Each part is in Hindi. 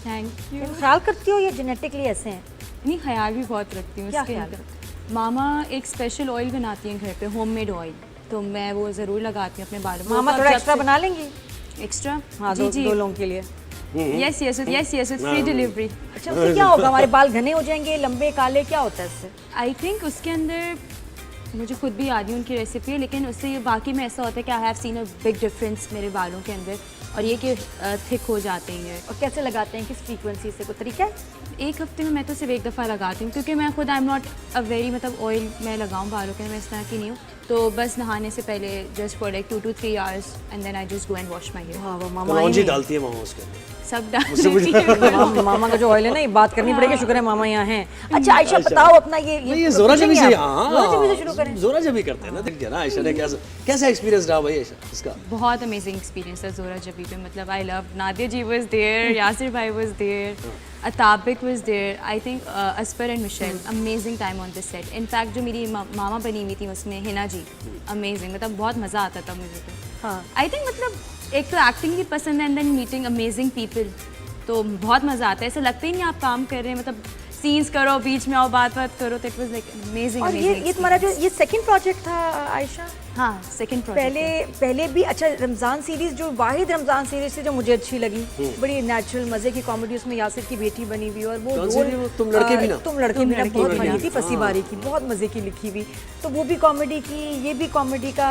Thank you. ख्याल करती हो या जेनेटिकली ऐसे हैं? नहीं, ख्याल भी बहुत रखती हूँ। क्या skin ख्याल का। मामा एक स्पेशल ऑयल बनाती हैं घर पे, होममेड ऑयल, तो मैं वो ज़रूर लगाती हूँ अपने बालों में। मामा थोड़ा एक्स्ट्रा बना लेंगी? एक्स्ट्रा? हाँ, जी जी। दो लोगों के लिए। Yes yes yes yes, free delivery. अच्छा, उससे क्या होगा? हमारे बाल घने हो जाएंगे, लंबे काले, क्या होता है इससे? आई थिंक उसके अंदर मुझे खुद भी याद नहीं उनकी रेसिपी, लेकिन उससे ये बाकी में ऐसा होता है कि I have seen a big difference मेरे बालों के अंदर, और ये कि थिक हो जाते हैं। और कैसे लगाते हैं, किस फ्रीक्वेंसी से, कोई तरीका है? एक हफ्ते में मैं तो सिर्फ एक दफ़ा लगाती हूँ, क्योंकि मैं खुद I am not a very मतलब ऑयल मैं लगाऊँ बालों के, मैं इस तरह की नहीं हूँ। तो बस नहाने से पहले just for like 2 to 3 hours and then I just go and wash my hair. हाँ, वो मामा कलौंजी डालती है मामा उसके अंदर। सब डाल मामा का जो ऑयल है ना, ये बात करनी पड़ेगी, शुक्र है मामा यहाँ हैं। अच्छा आयशा, बताओ अपना ये जोरा जबी से, जोरा जबी से शुरू करें। जोरा जबी करते हैं ना, देखिए ना आयशा ने कैसा एक्सपीरियंस रहा भाई आयशा इसका? बहुत अमेजिंग एक्सपीरियंस है जोरा जबी पे। मतलब I love Nadia ji was there, Yasir भाई वाज देयर, अताबिक was there, I think Asfar and Michelle, amazing time on this set. In fact जो मेरी मामा बनी हुई थी उसमें, हिना जी, अमेजिंग, मतलब बहुत मज़ा आता था मुझे तो। हाँ, आई थिंक मतलब एक तो एक्टिंग भी पसंद है and then meeting amazing people, तो बहुत मज़ा आता है। ऐसा लगता ही नहीं आप काम कर रहे हैं, मतलब सीन्स करो, बीच में आओ, बात करो, तो इट वाज लाइक अमेजिंग। और ये तुम्हारा जो ये सेकंड प्रोजेक्ट था आयशा? हाँ, सेकंड प्रोजेक्ट। पहले भी अच्छा, रमज़ान सीरीज़ जो वाहिद रमज़ान सीरीज़ थी जो मुझे अच्छी लगी, बड़ी नेचुरल मज़े की कॉमेडी, उसमें यासिर की बेटी बनी हुई, और वो रोल तुम लड़के भी ना, तुम लड़के भी ना बहुत बनी थी, पसी बारी की, बहुत मज़े की लिखी हुई, तो वो भी कॉमेडी की, ये भी कॉमेडी का।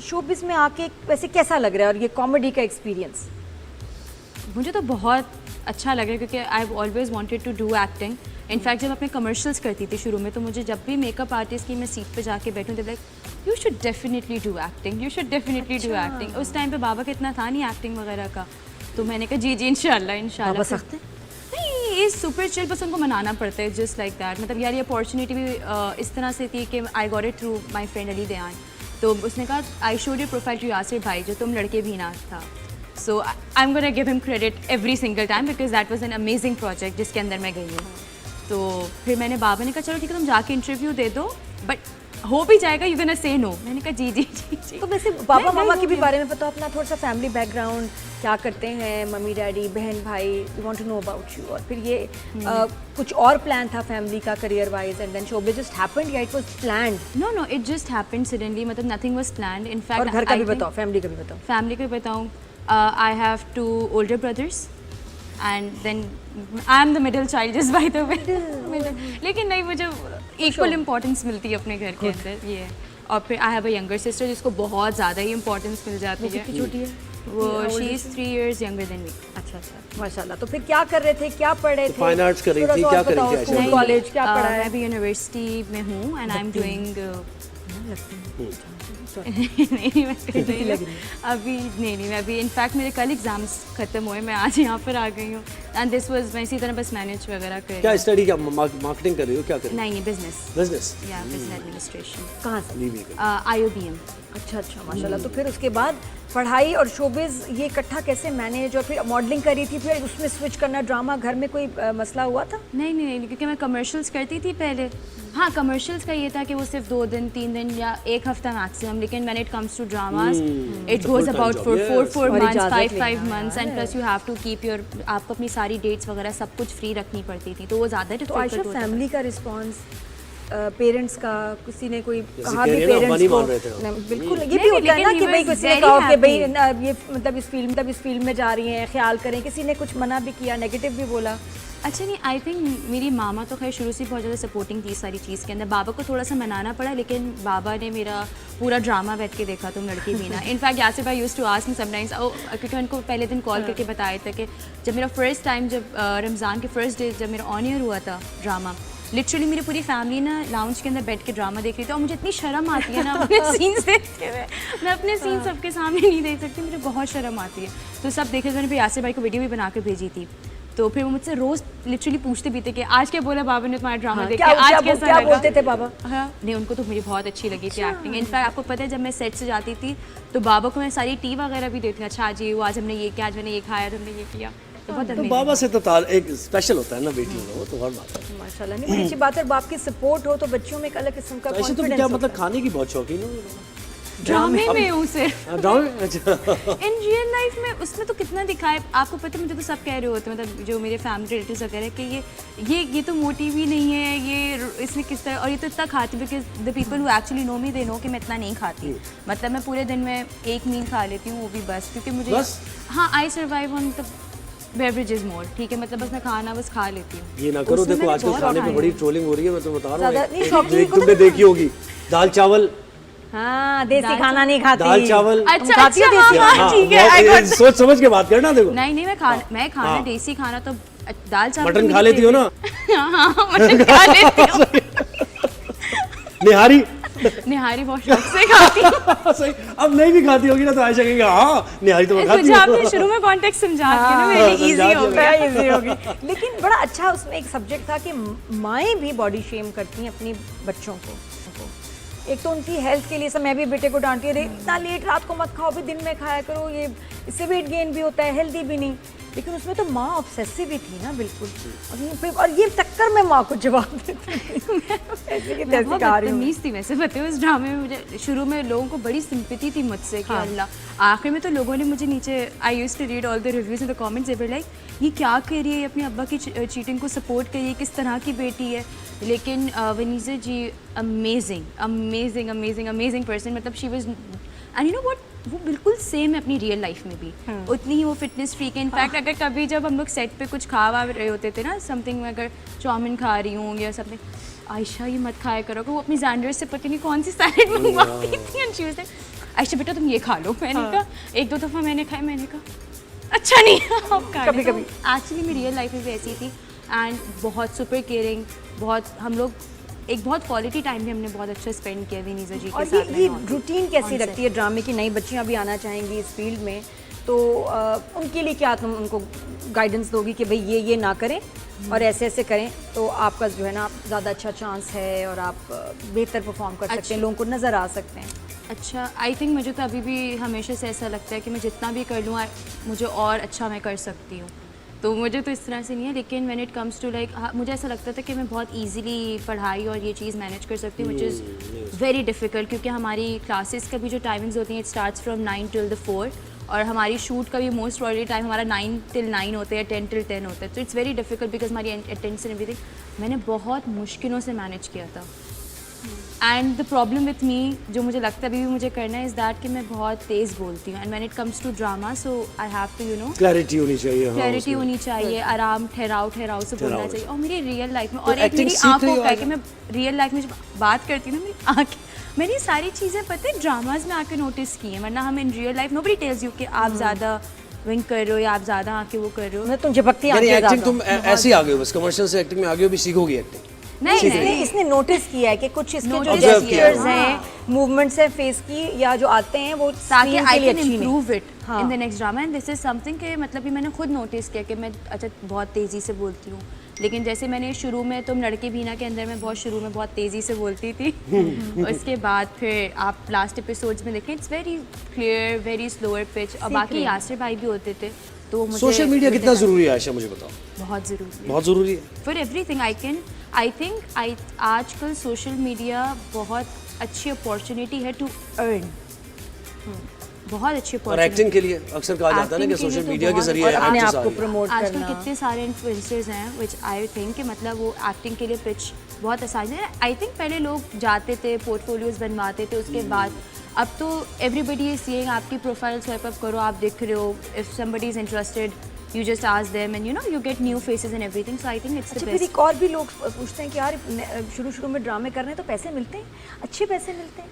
शोबिज़ में आके वैसे कैसा लग रहा है, और ये कॉमेडी का एक्सपीरियंस? मुझे तो बहुत अच्छा लग रहा है, क्योंकि I have always wanted to do acting. In fact जब अपने कमर्शियल्स करती थी शुरू में, तो मुझे जब भी मेकअप आर्टिस्ट की मैं सीट पे जाके बैठूँ तो like you should definitely do acting, you should definitely do acting. उस टाइम पे बाबा का इतना था नहीं एक्टिंग वगैरह का, तो मैंने कहा जी जी इंशाल्लाह इंशाल्लाह। बाबा सख्त है? नहीं, इस सुपर चिल, बस उनको मनाना पड़ता है, जस्ट लाइक दैट। मतलब यार ये अपॉर्चुनिटी भी इस तरह से थी कि I got it through my friend Ali Dayan. तो उसने कहा I showed your profile to Yasir भाई, जो तुम लड़के भी ना था। So I am gonna give him credit every single time, because that was an amazing project जिसके अंदर मैं गई हूँ। तो फिर मैंने बाबा ने कहा चलो ठीक है, तुम जाके इंटरव्यू दे दो, बट हो भी जाएगा, यू गोना से नो। मैंने कहा जी जी जी जी। तो वैसे बाबा मामा के भी बारे में बताओ, अपना थोड़ा सा फैमिली बैकग्राउंड, क्या करते हैं मम्मी डैडी, बहन भाई, we want to know about you. और फिर ये कुछ और प्लान था फैमिली का career wise, and then showbiz just happened या it was planned? No no, it just happened suddenly, मतलब नथिंग वाज प्लान्ड। इनफैक्ट और घर का भी बताओ, फैमिली का भी बताओ। फैमिली को बताऊँ, I have 2 older brothers and then I am the middle child, just by the way. लेकिन नहीं, मुझे इक्वल इम्पोर्टेंस मिलती है अपने घर के अंदर, ये। और फिर I have a younger sister जिसको बहुत ज़्यादा ही इम्पोर्टेंस मिल जाती है। कितनी छोटी है वो? She is 3 years younger than me. अच्छा अच्छा, माशाल्लाह। तो फिर क्या कर रहे थे, क्या पढ़ रहे थे? फाइन आर्ट्स कर रही थी, क्या कर रही थी? स्कूल कॉलेज क्या पढ़ा है? मैं भी यूनिवर्सिटी में हूँ एंड आई एम डूइंग नहीं मैं नहीं लग रही अभी, नहीं मैं अभी, इनफैक्ट मेरे कल एग्जाम्स खत्म हुए, मैं आज यहाँ पर आ गई हूँ, एंड दिस वाज मैं इसी तरह बस मैनेज वगैरह कर रही हूँ। क्या स्टडी, क्या मार्केटिंग कर रही हो, क्या कर रही हो? नहीं, बिजनेस या बिजनेस एडमिनिस्ट्रेशन। कहाँ से? IOBM। अच्छा अच्छा, माशाल्लाह। तो फिर उसके बाद पढ़ाई और शोबिज़ ये इकट्ठा कैसे मैनेज? और फिर मॉडलिंग कर रही थी, फिर उसमें स्विच करना, ड्रामा, घर में कोई मसला हुआ था? नहीं, क्योंकि मैं कमर्शियल्स करती थी पहले। हाँ, कमर्शियल्स का ये था कि वो सिर्फ 2 दिन 3 दिन या 1 हफ्ता मैक्सिमम, लेकिन when it comes to dramas it goes about for 4 months 5 months, and plus you have to keep your, आपको अपनी सारी डेट्स वगैरह सब कुछ फ्री रखनी पड़ती थी, तो वो ज़्यादा तो डिफिकल्ट आयशा, होता था। फैमिली का रिस्पॉन्स, पेरेंट्स का, किसी ने कोई कहा कह भी रही है ना, पेरेंट्स अम्बानी को? मान रहे थे नहीं, बिल्कुल, ये नहीं, भी होता है ना लेकिन कि he भाई was किसी ने very कहा कि भाई happy. ये मतलब इस फील्ड में जा रही हैं, ख्याल करें, किसी ने कुछ मना भी किया, नेगेटिव भी बोला? अच्छा नहीं, आई थिंक मेरी मामा तो खैर शुरू से बहुत ज़्यादा सपोर्टिंग थी सारी चीज़ के अंदर। बाबा को थोड़ा सा मनाना पड़ा, लेकिन बाबा ने मेरा पूरा ड्रामा बैठ के देखा, तुम लड़की भी ना। इनफैक्ट यासिर भाई used to ask me sometimes, क्योंकि उनको पहले दिन कॉल करके बताया था कि जब मेरा फर्स्ट टाइम, जब रमज़ान के फर्स्ट डे जब मेरा ऑन ईयर हुआ था ड्रामा, लिटरली मेरी पूरी फैमिली ना लाउंज के अंदर बैठ के ड्रामा देख रही थी, और मुझे इतनी शर्म आती है ना अपने सीन्स देखते हुए, मैं अपने सीन सबके सामने नहीं देख सकती, मुझे बहुत शर्म आती है। तो सब देखे, मैंने फिर यासिर भाई को वीडियो भी बना के भेजी थी, तो फिर वो मुझसे रोज़ लिटरली पूछते भी थे कि आज क्या बोला बाबा ने तुम्हारा ड्रामा देख के, आज कैसा क्या लगा? बोलते थे बाबा? हाँ, नहीं, उनको तो मेरी बहुत अच्छी लगी थी एक्टिंग। इनफैक्ट आपको पता है, जब मैं सेट से जाती थी तो बाबा को मैं सारी टी वगैरह भी देती थी, अच्छा आज ये हुआ, आज हमने ये किया, आज मैंने ये खाया, हमने ये किया, तो बहुत तो amazing। बाबा से तो एक स्पेशल होता है ना बेटियों का, वो तो और बात है। माशाल्लाह, नहीं, बड़ी अच्छी बात है। बाप की सपोर्ट हो तो बच्चों में एक अलग किस्म का ऐसे तो कॉन्फिडेंस क्या होता मतलब है। खाने की बहुत शौकीन हो? ड्रामे में हूँ सिर्फ। ड्रामे अच्छा इन रियल लाइफ में उसमें तो कितना दिखा है आपको पता है, मुझे तो सब कह रहे होते हैं, मतलब जो मेरे फैमिली रिलेटिव्स वगैरह हैं कि ये तो मोटी भी नहीं है, ये इसने किस तरह, और ये तो इतना खाती, because the people who actually know me they know कि मैं इतना नहीं खाती। मतलब मैं पूरे दिन में एक मील खा लेती हूँ, वो भी बस, क्योंकि मुझे बस? हाँ I survive on the beverages more, ठीक है, मतलब बस मैं खाना बस खा लेती हूँ। ये ना करो, उसमें देखो मैंने आजकल बहुत खाने पे खाया बड़ी है। ट्रोलिंग हो रही है, मैं तो बता रहा ज़्यादा हूँ। नहीं, शौकीन एक को तो तुमने देखी होगी, दाल चावल, हाँ देसी दाल खाना नहीं खाती। दाल चावल। अच्छा खाती हो अच्छा देसी? हाँ, हाँ, ठीक है I got it। सोच समझ के बात करना, देखो नहीं मैं खाना हाँ। देसी खाना तो दाल चावल मटन तो खा मेरी लेती हो ना? हाँ हाँ मटन खा लेती हूँ। निहारी निहारी बहुत शौक से खाती हूँ। सही, अब नहीं भी खाती होगी ना तो आयशा कहेंगे हाँ निहारी तो मैं खाती मुझे आपने हूँ। शुरू में कॉन्टेक्स्ट समझा दिया ना, मेरे लिए समझा इजी हो दिया। गया। इजी होगी। लेकिन बड़ा अच्छा उसमें एक सब्जेक्ट था कि माएँ भी बॉडी शेम करती हैं अपनी बच्चों को। एक तो उनकी हेल्थ के लिए सब, मैं भी बेटे को डांटती रही, इतना लेट रात को मत खाओ, भी दिन में खाया करो, ये इससे वेट गेन भी होता है, हेल्दी भी नहीं। लेकिन उसमें तो माँ ऑब्सेसिव ही थी ना बिल्कुल, और ये टक्कर में माँ को जवाब देती थी। ऐसे की मैं तैसी बहुत कहा रही हूँ। बदतमीज थी वैसे, पता है उस ड्रामे में मुझे शुरू में लोगों को बड़ी सिंपैथी थी मुझसे कि हाँ। अल्लाह। आखिर में तो लोगों ने मुझे नीचे, I used to read all the reviews in the comments, they were like ये क्या कर रही है, ये अपने अब्बा की चीटिंग को सपोर्ट कर रही है, किस तरह की बेटी है। लेकिन Vaneeza ji amazing amazing amazing amazing person, मतलब she was, and you know what, वो बिल्कुल सेम है अपनी रियल लाइफ में भी, उतनी ही वो फिटनेस फ्रीक है। इनफैक्ट अगर कभी जब हम लोग सेट पे कुछ खा वा रहे होते थे ना, समथिंग मैं अगर चाउमीन खा रही हूँ या समथिंग, आयशा ये मत खाया करो, वो अपनी जैंडर से पता नहीं कौन सी सैलेड मंगवाती थी, and she was like Ayesha बेटा तुम ये खा लो। मैंने कहा एक दो दफ़ा मैंने खाया, मैंने कहा अच्छा नहीं आप खा कभी- लो। कभी। एक्चुअली मेरी रियल लाइफ में भी ऐसी थी, एंड बहुत सुपर केयरिंग, बहुत हम लोग एक बहुत क्वालिटी टाइम भी हमने बहुत अच्छा स्पेंड किया वनीज़ा जी के और साथ। ये रूटीन कैसी लगती है ड्रामे की? नई बच्चियां भी आना चाहेंगी इस फील्ड में, तो उनके लिए क्या तुम उनको गाइडेंस दोगी कि भाई ये ना करें और ऐसे ऐसे करें, तो आपका जो है ना ज़्यादा अच्छा चांस है और आप बेहतर परफॉर्म कर सकते हैं, लोगों को नज़र आ सकते हैं। अच्छा, आई थिंक मुझे तो अभी भी हमेशा से ऐसा लगता है कि मैं जितना भी कर लूँ मुझे और अच्छा मैं कर सकती हूँ, तो मुझे तो इस तरह से नहीं है। लेकिन when it comes to like, मुझे ऐसा लगता था कि मैं बहुत इजीली पढ़ाई और ये चीज़ मैनेज कर सकती हूँ, विच इज़ वेरी डिफ़िकल्ट, क्योंकि हमारी क्लासेस का भी जो टाइमिंग्स होती हैं, इट स्टार्ट्स फ्रॉम 9 till 4, और हमारी शूट का भी मोस्ट प्रॉब्ली टाइम हमारा 9 till 9 होता है, 10 till 10 होता है, तो इट्स वेरी डिफ़िकल्ट बिकॉज हमारी अटेंडेंस एंड एवरीथिंग मैंने बहुत मुश्किलों से मैनेज किया था। And the problem with me, जो मुझे लगता है अभी भी मुझे करना है, इज़ दैट कि मैं बहुत तेज़ बोलती हूँ, and when it comes to drama, so I have to you know clarity होनी चाहिए, हाँ, क्लैरिटी उसमें। होनी चाहिए, आराम ठहराव से बोलना ठहराव चाहिए। और मेरी रियल लाइफ में, तो और एक acting मेरी सीख रही आंखों हो का है आगे? कि मैं रियल लाइफ में जब बात करती हूँ ना, मेरी आँखें, मैंने ये सारी चीज़ें पता है ड्रामाज में आके नोटिस की हैं, वरना हम in real life nobody tells you कि आप ज़्यादा विंक कर रहे हो या आप ज़्यादा आके वो कर रहे हो। मैं तुम झपकती यानी आंखें एक्टिंग ज़्यादा। तुम ऐसे ही आ गए हो, बस कमर्शियल से एक्टिंग में आ गए हो, भी सीखोगी एक्टिंग। नहीं इसने नोटिस किया है कि कुछ इसके जो Notice किया है, जेस्चर्स हाँ। हैं, मूवमेंट्स हैं फेस की, या जो आते हैं वो ताकि screen के आई लिए कैन अच्छी नहीं। इम्प्रूव इट हाँ। In the next drama, and this is something कि मतलब कि मैंने खुद नोटिस किया कि मैं अच्छा बहुत तेज़ी से बोलती हूँ, लेकिन जैसे मैंने शुरू में तुम लड़के भीना के अंदर मैं बहुत शुरू में बहुत तेज़ी से बोलती थी, उसके बाद फिर आप लास्ट एपिसोड्स में देखें, it's very clear, very slower pitch. और बाकी यासिर भाई भी होते थे, तो मुझे सोशल मीडिया कितना ज़रूरी है आयशा, मुझे बताओ। बहुत ज़रूरी है बहुत ज़रूरी है फॉर एवरीथिंग। आई थिंक आजकल सोशल मीडिया बहुत अच्छी अपॉर्चुनिटी है टू अर्न, बहुत अच्छी और अपॉर्चुनिटी। एक्टिंग के लिए अक्सर कहा जाता है ना कि Acting के लिए सोशल तो मीडिया के बहुत- जरिए और अपने actors आप आ को रही हैं। प्रमोट आजकल करना। कितने सारे इन्फ्लुएंसर्स हैं विच आई थिंक कि मतलब वो एक्टिंग के लिए पिच बहुत आसान है। आई थिंक पहले लोग जाते थे, पोर्टफोलियोज बनवाते थे, उसके बाद अब तो एवरीबडी इज सीइंग, आपकी प्रोफाइल स्वाइप अप करो, आप दिख रहे हो, if somebody is interested you just ask them and you get new faces and everything, so I think it's the अच्छा, फिर best. एक और भी लोग पूछते हैं कि यार शुरू में ड्रामे कर रहे हैं तो पैसे मिलते हैं, अच्छे पैसे मिलते हैं?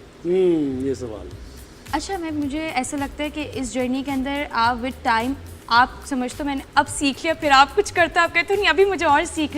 ये सवाल। अच्छा, मुझे ऐसा लगता है कि इस जर्नी के अंदर आप विद टाइम आप समझते हो मैंने अब सीख लिया, फिर आप कुछ करते हो, आप कहते हो नहीं अभी मुझे और सीखना